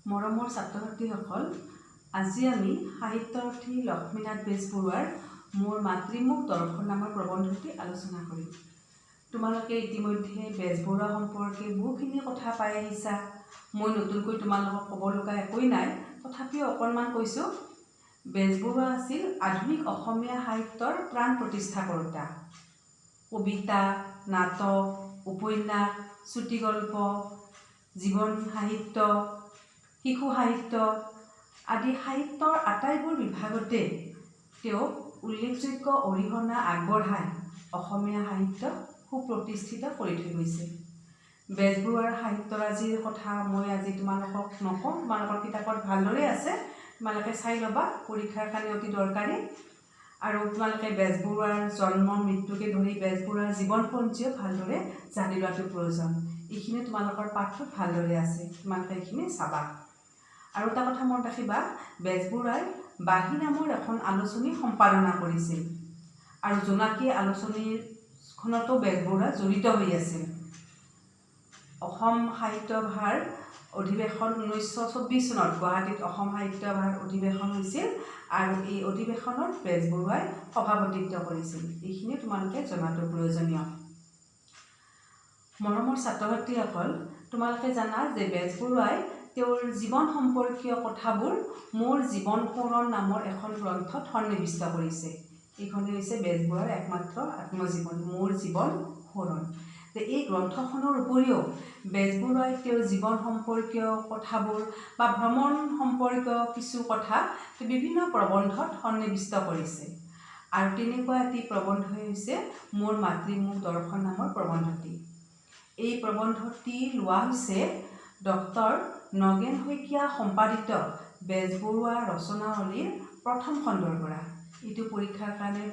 মৰমৰ ছাত্ৰ-ছাত্ৰীসকল, আজি আমি সাহিত্যৰথী লক্ষ্মীনাথ বেজবৰুৱাৰ মোৰ মাতৃমুখ দৰ্শন নামৰ প্ৰবন্ধটি আলোচনা কৰিম। তোমালোকে ইতিমধ্যে বেজবৰুৱা সম্পৰ্কে বহুখিনি কথা পাই আহিছা। মই নতুনকৈ তোমালোকক ক'ব লগা একোৱেই নাই, তথাপিও অকণমান কৈছোঁ। বেজবৰুৱা আছিল আধুনিক অসমীয়া সাহিত্যৰ প্ৰাণ প্ৰতিষ্ঠাকৰ্তা। কবিতা, নাটক, উপন্যাস, চুটিগল্প, জীৱন সাহিত্য, শিশু সাহিত্য আদি সাহিত্যৰ আটাইবোৰ বিভাগতে তেওঁ উল্লেখযোগ্য অৰিহণা আগবঢ়াই অসমীয়া সাহিত্যক সুপ্ৰতিষ্ঠিত কৰি থৈ গৈছে। বেজবৰুৱাৰ সাহিত্যৰাজিৰ কথা মই আজি তোমালোকক নকওঁ, তোমালোকৰ কিতাপত ভালদৰে আছে, তোমালোকে চাই ল'বা, পৰীক্ষাৰ কাৰণে অতি দৰকাৰী। আৰু তোমালোকে বেজবৰুৱাৰ জন্ম মৃত্যুকে ধৰি বেজবৰুৱাৰ জীৱনপঞ্জীও ভালদৰে জানি লোৱাটো প্ৰয়োজন। এইখিনি তোমালোকৰ পাঠটোত ভালদৰে আছে, তোমালোকে এইখিনি চাবা। আৰু এটা কথা মনত ৰাখিবা, বেজবৰুৱাই বাঁহী নামৰ এখন আলোচনী সম্পাদনা কৰিছিল আৰু জোনাকী আলোচনীখনতো বেজবৰুৱা জড়িত হৈ আছিল। অসম সাহিত্য ভাৰ অধিৱেশন 1924 চনত গুৱাহাটীত অসম সাহিত্য ভাৰ অধিৱেশন হৈছিল আৰু এই অধিৱেশনত বেজবৰুৱাই সভাপতিত্ব কৰিছিল। এইখিনি তোমালোকে জনাটো প্ৰয়োজনীয়। মৰমৰ ছাত্ৰ-ছাত্ৰীসকল, তোমালোকে জানা যে বেজবৰুৱাই তেওঁৰ জীৱন সম্পৰ্কীয় কথাবোৰ মোৰ জীৱন সোঁৱৰণ নামৰ এখন গ্ৰন্থত সন্নিৱিষ্ট কৰিছে। এইখনেই হৈছে বেজবৰুৱাৰ একমাত্ৰ আত্মজীৱনী, মোৰ জীৱন সোঁৱৰণ। এই গ্ৰন্থখনৰ উপৰিও বেজবৰুৱাই তেওঁৰ জীৱন সম্পৰ্কীয় কথাবোৰ বা ভ্ৰমণ সম্পৰ্কীয় কিছু কথা বিভিন্ন প্ৰবন্ধত সন্নিৱিষ্ট কৰিছে। আৰু তেনেকুৱা এটি প্ৰবন্ধই হৈছে মোৰ মাতৃমুখ দৰ্শন নামৰ প্ৰবন্ধটি। এই প্ৰবন্ধটি লোৱা হৈছে ডক্টৰ নগেন শইকীয়া সম্পাদিত বেজবৰুৱা ৰচনাৱলীৰ প্ৰথম খণ্ডৰ পৰা। এইটো পৰীক্ষাৰ কাৰণে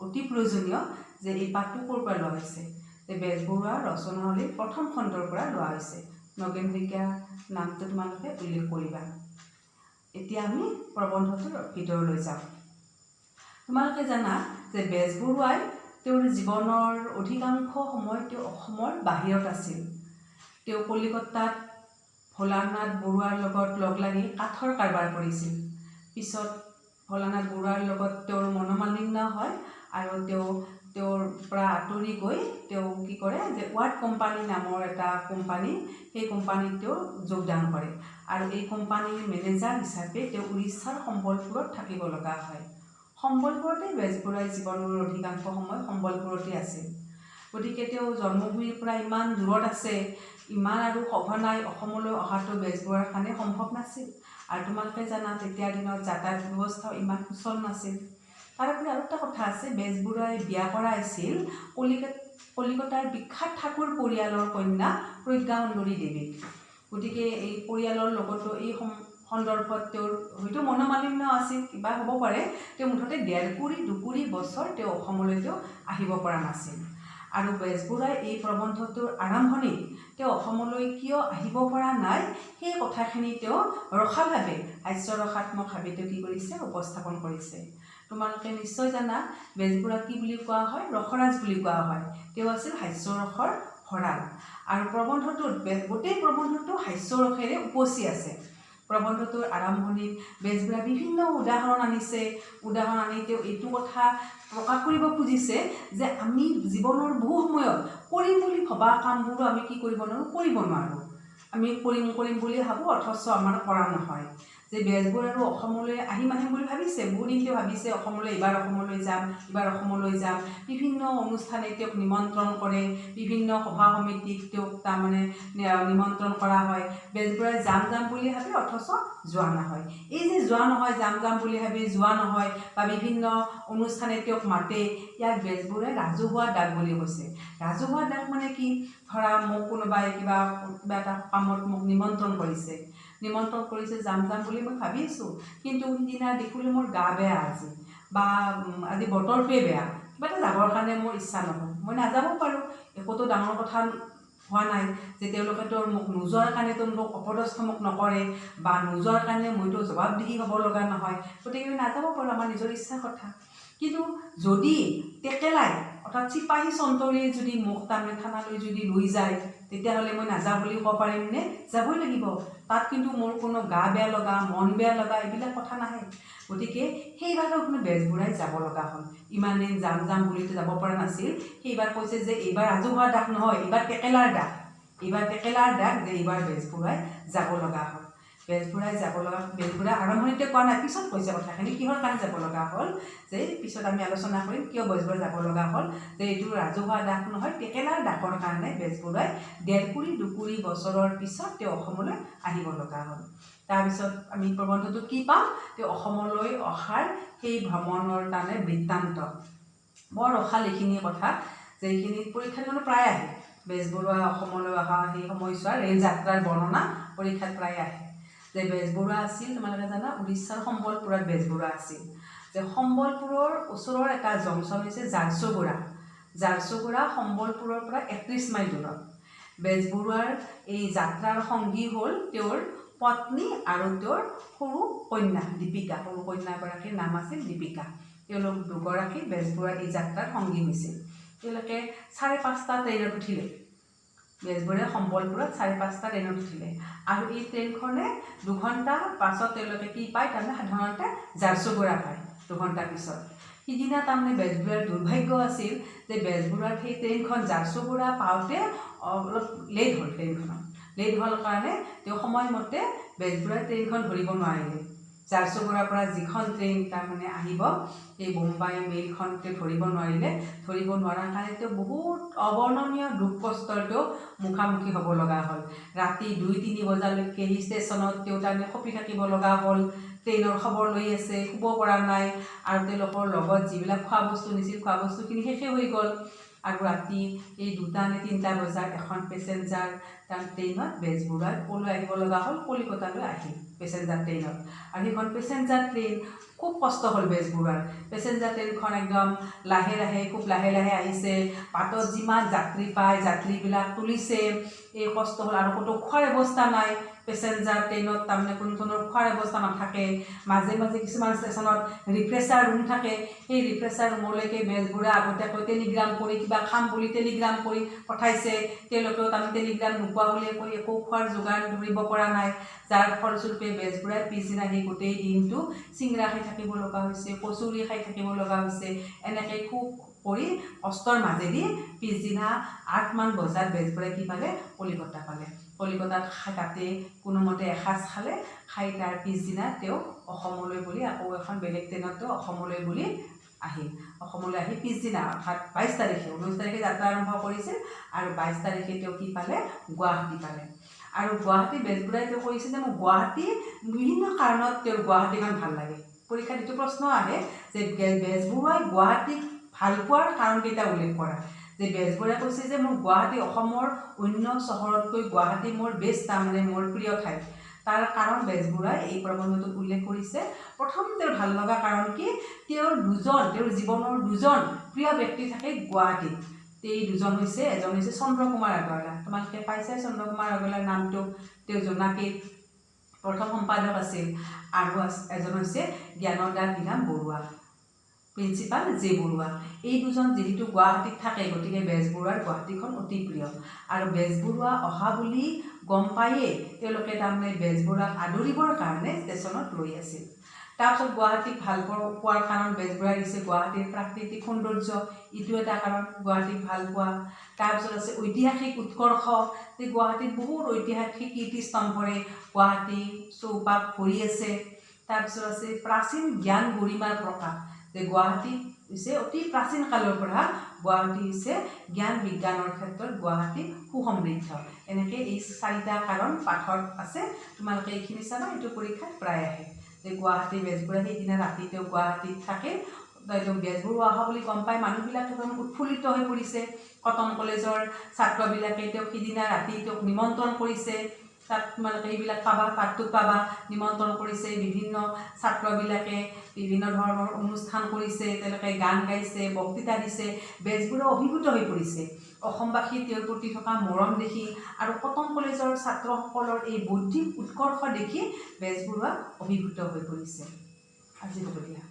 অতি প্ৰয়োজনীয় যে এই পাঠটো ক'ৰ পৰা লোৱা হৈছে। বেজবৰুৱা ৰচনাৱলীৰ প্ৰথম খণ্ডৰ পৰা লোৱা হৈছে। নগেন শইকীয়া নামটো তোমালোকে উল্লেখ কৰিবা। এতিয়া আমি প্ৰবন্ধটোৰ ভিতৰলৈ যাওঁ। তোমালোকে জানা যে বেজবৰুৱাই তেওঁৰ জীৱনৰ অধিকাংশ সময় তেওঁ অসমৰ বাহিৰত আছিল। তেওঁ কলিকতাত ভোলানাথ বৰুৱাৰ লগত লগ লাগি কাঠৰ কাৰবাৰ কৰিছিল। পিছত ভোলানাথ বৰুৱাৰ লগত তেওঁৰ মনোমালিন্য হয় আৰু তেওঁৰ পৰা আঁতৰি গৈ তেওঁ কি কৰে যে ৱাৰ্ড কোম্পানী নামৰ এটা কোম্পানী, সেই কোম্পানীত তেওঁ যোগদান কৰে আৰু এই কোম্পানীৰ মেনেজাৰ হিচাপে তেওঁ উৰিষ্যাৰ সম্বলপুৰত থাকিব লগা হয়। সম্বলপুৰতে বেজবৰুৱাই জীৱনৰ অধিকাংশ সময় সম্বলপুৰতে আছিল। গতিকে তেওঁ জন্মভূমিৰ পৰা ইমান দূৰত আছে, ইমান আৰু সঘনাই অসমলৈ অহাটো বেজবৰুৱাৰ কাৰণে সম্ভৱ নাছিল। আৰু তোমালোকে জানা তেতিয়াৰ দিনত যাতায়াত ব্যৱস্থাও ইমান সুচল নাছিল। তাৰোপৰি আৰু এটা কথা আছে, বেজবৰুৱাই বিয়া কৰাইছিল কলিকতাৰ বিখ্যাত ঠাকুৰ পৰিয়ালৰ কন্যা প্ৰজ্ঞাসুন্দৰী দেৱীক। গতিকে এই পৰিয়ালৰ লগতো এই সন্দৰ্ভত তেওঁৰ হয়তো মনোমালিন্য আছিল, কিবা হ'ব পাৰে। তেওঁ মুঠতে 1.5-2 বছৰ তেওঁ অসমলৈ আহিব পৰা নাছিল। আৰু বেজবৰুৱাই এই প্ৰবন্ধটোৰ আৰম্ভণিত তেওঁ অসমলৈ কিয় আহিব পৰা নাই সেই কথাখিনি তেওঁ ৰসালভাৱে হাস্যৰসাত্মকভাৱে তেওঁ কি কৰিছে উপস্থাপন কৰিছে। তোমালোকে নিশ্চয় জানা বেজবৰুৱাক কি বুলি কোৱা হয়, ৰসৰাজ বুলি কোৱা হয়। তেওঁ আছিল হাস্যৰসৰ ভঁৰাল আৰু গোটেই প্ৰবন্ধটো হাস্যৰসেৰে উপচি আছে। প্ৰবন্ধটোৰ আৰম্ভণিত বেজবৰুৱাই বিভিন্ন উদাহৰণ আনিছে। উদাহৰণ আনি তেওঁ এইটো কথা প্ৰকাশ কৰিব খুজিছে যে আমি জীৱনৰ বহু সময়ত কৰিম বুলি ভবা কামবোৰো আমি কি কৰিব নোৱাৰোঁ। আমি কৰিম বুলি ভাবোঁ, অথচ আমাৰ কৰা নহয়। যে বেজবৰুৱাই অসমলৈ আহিম বুলি ভাবিছে, বহুদিন তেওঁ ভাবিছে এইবাৰ অসমলৈ যাম। বিভিন্ন অনুষ্ঠানে তেওঁক নিমন্ত্ৰণ কৰে, বিভিন্ন সভা সমিতিক তেওঁক তাৰমানে নিমন্ত্ৰণ কৰা হয়। বেজবৰুৱাই যাম বুলি ভাবে, অথচ যোৱা নহয়। এই যে যোৱা নহয়, যাম বুলি ভাবি যোৱা নহয় বা বিভিন্ন অনুষ্ঠানে তেওঁক মাতে, ইয়াক বেজবৰুৱাই ৰাজহুৱা ডাক বুলি কৈছে। ৰাজহুৱা ডাক মানে কি, ধৰা মোক কোনোবাই কিবা এটা কামত মোক নিমন্ত্ৰণ কৰিছে, যাম বুলি মই ভাবি আছোঁ, কিন্তু সিদিনা দেখিলোঁ মোৰ গা বেয়া বা আজি বতৰটোৱে বেয়া, কিবা এটা যাবৰ কাৰণে মোৰ ইচ্ছা নহয়, মই নাযাব পাৰোঁ। একোতো ডাঙৰ কথা হোৱা নাই যে তেওঁলোকেতো মোক নোযোৱাৰ কাৰণেতো মোক অপদস্থ নকৰে বা নোযোৱাৰ কাৰণে মইতো জবাবদিহি হ'ব লগা নহয়। গতিকে আমি নাযাব পাৰোঁ, আমাৰ নিজৰ ইচ্ছাৰ কথা। কিন্তু যদি টেকেলাই অৰ্থাৎ চিপাহী চন্তৰীয়ে যদি মোক তাৰমানে থানালৈ যদি লৈ যায়, তেতিয়াহ'লে মই নাযাওঁ বুলি ক'ব পাৰিমনে? যাবই লাগিব। তাত কিন্তু মোৰ কোনো গা বেয়া লগা, মন বেয়া লগা এইবিলাক কথা নাহে। গতিকে সেইবাৰো কোনো বেজবৰুৱাই যাব লগা হ'ল। ইমান দিন যাম বুলিতো যাব পৰা নাছিল। সেইবাৰ কৈছে যে এইবাৰ ৰাজহুৱা দাগ নহয়, এইবাৰ টেকেলাৰ দাগ। এইবাৰ টেকেলাৰ দাগ যে এইবাৰ বেজবৰুৱাই যাব লগা হ'ল। বেজবৰুৱাই আৰম্ভণিতে কোৱা নাই, পিছত কৈছে কথাখিনি কিহৰ কাৰণে যাব লগা হ'ল, যে পিছত আমি আলোচনা কৰিম কিয় বেজবৰুৱাই যাব লগা হ'ল। যে এইটো ৰাজহুৱা দাগ নহয়, টেকেলাৰ দাগৰ কাৰণে বেজবৰুৱাই 1.5-2 বছৰৰ পিছত তেওঁ অসমলৈ আহিব লগা হ'ল। তাৰপিছত আমি প্ৰবন্ধটো কি পাম? তেওঁ অসমলৈ অহাৰ সেই ভ্ৰমণৰ কাৰণে বৃত্তান্ত। বৰ ৰসাল এইখিনি কথা, যে এইখিনি পৰীক্ষাত প্ৰায় আহে। বেজবৰুৱা অসমলৈ অহা সেই সময়ছোৱাৰ ৰেল যাত্ৰাৰ বৰ্ণনা পৰীক্ষাত প্ৰায় আহে। যে বেজবৰুৱা আছিল, তোমালোকে জানা, উৰিষ্যাৰ সম্বলপুৰত বেজবৰুৱা আছিল। যে সম্বলপুৰৰ ওচৰৰ এটা জংচন হৈছে ঝাৰচুগুড়া। ঝাৰচুগুড়া সম্বলপুৰৰ পৰা 31 মাইল দূৰত। বেজবৰুৱাৰ এই যাত্ৰাৰ সংগী হ'ল তেওঁৰ পত্নী আৰু তেওঁৰ সৰু কন্যা দীপিকা। সৰু কন্যাগৰাকীৰ নাম আছিল দীপিকা। তেওঁলোক দুগৰাকী বেজবৰুৱাৰ এই যাত্ৰাৰ সংগী হৈছিল। তেওঁলোকে 5:30টা ট্ৰেইনত উঠিলে। বেজবৰুৱাই সম্বলপুৰত 5:30টা ট্ৰেইনত উঠিলে আৰু এই ট্ৰেইনখনে 2 ঘণ্টা পাছত তেওঁলোকে কি পায়, তাৰমানে সাধাৰণতে ঝাৰচুগুড়া পায় 2 ঘণ্টা পিছত। সিদিনা তাৰমানে বেজবৰুৱাৰ দুৰ্ভাগ্য আছিল যে বেজবৰুৱাৰ সেই ট্ৰেইনখন ঝাৰচুগুড়া পাওঁতে অলপ লেট হ'ল। ট্ৰেইনখনত লেট হোৱাৰ কাৰণে তেওঁ সময়মতে বেজবৰুৱাই ট্ৰেইনখন ধৰিব নোৱাৰিলে। ঝাৰচুগুড়াৰ পৰা যিখন ট্ৰেইন তাৰমানে আহিব, সেই বোম্বাই মেইলখন তেওঁ ধৰিব নোৱাৰিলে। ধৰিব নোৱাৰাৰ কাৰণে তেওঁ বহুত অৱৰ্ণনীয় দুখ কষ্টৰ তেওঁ মুখামুখি হ'ব লগা হ'ল। ৰাতি 2-3 বজালৈকে সেই ষ্টেচনত তেওঁ তাৰমানে খপি থাকিব লগা হ'ল। ট্ৰেইনৰ খবৰ লৈ আছে, শুব পৰা নাই, আৰু তেওঁলোকৰ লগত যিবিলাক খোৱা বস্তু নিছিল, খোৱা বস্তুখিনি শেষে হৈ গ'ল। আৰু ৰাতি এই 2টা নে 3টা বজাত এখন পেচেঞ্জাৰ ট্ৰেইনত বেজবৰুৱাই ক'লৈ আহিব লগা হ'ল, কলিকতালৈ আহিল পেচেঞ্জাৰ ট্ৰেইনত। আৰু সেইখন পেচেঞ্জাৰ ট্ৰেইন খুব কষ্ট হ'ল বেজবৰুৱাৰ। পেচেঞ্জাৰ ট্ৰেইনখন একদম খুব লাহে লাহে আহিছে। বাটত যিমান যাত্ৰী পায়, যাত্ৰীবিলাক তুলিছে। এই কষ্ট হ'ল, আৰু ক'তো খোৱাৰ ব্যৱস্থা নাই। পেচেঞ্জাৰ ট্ৰেইনত তাৰমানে কোনো ধৰণৰ খোৱাৰ ব্যৱস্থা নাথাকে। মাজে মাজে কিছুমান ষ্টেচনত ৰিফ্ৰেছাৰ ৰুম থাকে। সেই ৰিফ্ৰেছাৰ ৰুমলৈকে বেজবৰুৱাই আগতীয়াকৈ টেলিগ্ৰাম কৰি, কিবা খাম বুলি টেলিগ্ৰাম কৰি পঠাইছে। তেওঁলোকেও তাৰমানে টেলিগ্ৰাম নোপোৱা বুলি কৈ একো খোৱাৰ যোগান ধৰিব পৰা নাই। যাৰ ফলস্বৰূপে বেজবৰুৱাই পিছদিনা সেই গোটেই দিনটো চিংৰা খাই থাকিব লগা হৈছে, কচুৰি খাই থাকিব লগা হৈছে। এনেকৈ খুব কৰি কষ্টৰ মাজেদি পিছদিনা 8 মান বজাত বেজবৰুৱাই কি পালে? কলিকতা পালে। কলিকতাত তাতে কোনোমতে এসাঁজ খালে। খাই তাৰ পিছদিনা তেওঁ অসমলৈ বুলি আকৌ এখন বেলেগ ট্ৰেইনত তেওঁ অসমলৈ বুলি আহিল। অসমলৈ আহি পিছদিনা অৰ্থাৎ 22 তাৰিখে, 19 তাৰিখে যাত্ৰা আৰম্ভ কৰিছিল, আৰু 22 তাৰিখে তেওঁ কি পালে? গুৱাহাটী পালে। আৰু গুৱাহাটী বেজবৰুৱাই তেওঁ কৈছে যে মোৰ গুৱাহাটী বিভিন্ন কাৰণত তেওঁৰ গুৱাহাটীখন ভাল লাগে। পৰীক্ষাত এইটো প্ৰশ্ন আহে যে বেজবৰুৱাই গুৱাহাটীক ভাল পোৱাৰ কাৰণকেইটা উল্লেখ কৰা। যে বেজবৰুৱাই কৈছে যে মোৰ গুৱাহাটী অসমৰ অন্য চহৰতকৈ গুৱাহাটী মোৰ বেষ্ট, তাৰমানে মোৰ প্ৰিয় ঠাই। তাৰ কাৰণ বেজবৰুৱাই এই প্ৰবন্ধটোত উল্লেখ কৰিছে। প্ৰথম তেওঁৰ ভাল লগা কাৰণ কি? তেওঁৰ জীৱনৰ 2জন প্ৰিয় ব্যক্তি থাকে গুৱাহাটীত। এই 2জন হৈছে, এজন হৈছে চন্দ্ৰকুমাৰ আগৰৱালা। তোমালোকে পাইছে চন্দ্ৰকুমাৰ আগৰৱালাৰ নামটো। তেওঁ জোনাকীৰ প্ৰথম সম্পাদক আছিল। আৰু এজন হৈছে জ্ঞানদা বিৰাম বৰুৱা, প্ৰিন্সিপাল জে বৰুৱা। এই 2জন যিহেতু গুৱাহাটীত থাকে, গতিকে বেজবৰুৱাৰ গুৱাহাটীখন অতি প্ৰিয়। আৰু বেজবৰুৱা অহা বুলি গম পায়েই তেওঁলোকে তাৰমানে বেজবৰুৱাক আদৰিবৰ কাৰণে ষ্টেচনত ৰৈ আছিল। তাৰপিছত গুৱাহাটীক ভাল পোৱাৰ কাৰণ বেজবৰুৱাই দিছে গুৱাহাটীৰ প্ৰাকৃতিক সৌন্দৰ্য, ইটো এটা কাৰণ গুৱাহাটীক ভাল পোৱা। তাৰপিছত আছে ঐতিহাসিক উৎকৰ্ষ, যে গুৱাহাটীত বহুত ঐতিহাসিক কীৰ্তিস্তম্ভৰে গুৱাহাটী চৌপাশ ভৰি আছে। তাৰপিছত আছে প্ৰাচীন জ্ঞান গৰিমাৰ প্ৰকাশ, যে গুৱাহাটী হৈছে অতি প্ৰাচীন কালৰ পৰা গুৱাহাটী হৈছে জ্ঞান বিজ্ঞানৰ ক্ষেত্ৰত গুৱাহাটী সুসমৃদ্ধ। এনেকৈ এই 4টা কাৰণ পাঠত আছে। তোমালোকে এইখিনি চাবা, এইটো পৰীক্ষাত প্ৰায় আহে। যে গুৱাহাটী বেজবৰুৱাই সেইদিনা ৰাতি তেওঁ গুৱাহাটীত থাকে। বেজবৰুৱা অহা বুলি গম পাই মানুহবিলাক একদম উৎফুল্লিত হৈ পৰিছে। কটন কলেজৰ ছাত্ৰবিলাকে তেওঁক সিদিনা ৰাতি তেওঁক নিমন্ত্ৰণ কৰিছে। তাত তোমালোকে এইবিলাক পাবা, পাঠটোত পাবা। নিমন্ত্ৰণ কৰিছে বিভিন্ন ছাত্ৰবিলাকে, বিভিন্ন ধৰণৰ অনুষ্ঠান কৰিছে। তেওঁলোকে গান গাইছে, বক্তৃতা দিছে। বেজবৰুৱা অভিভূত হৈ পৰিছে। অসমবাসী তেওঁৰ প্ৰতি থকা মৰম দেখি আৰু কটন কলেজৰ ছাত্ৰসকলৰ এই বৌদ্ধিক উৎকৰ্ষ দেখি বেজবৰুৱা অভিভূত হৈ পৰিছে। আজি হ'ব দিয়া।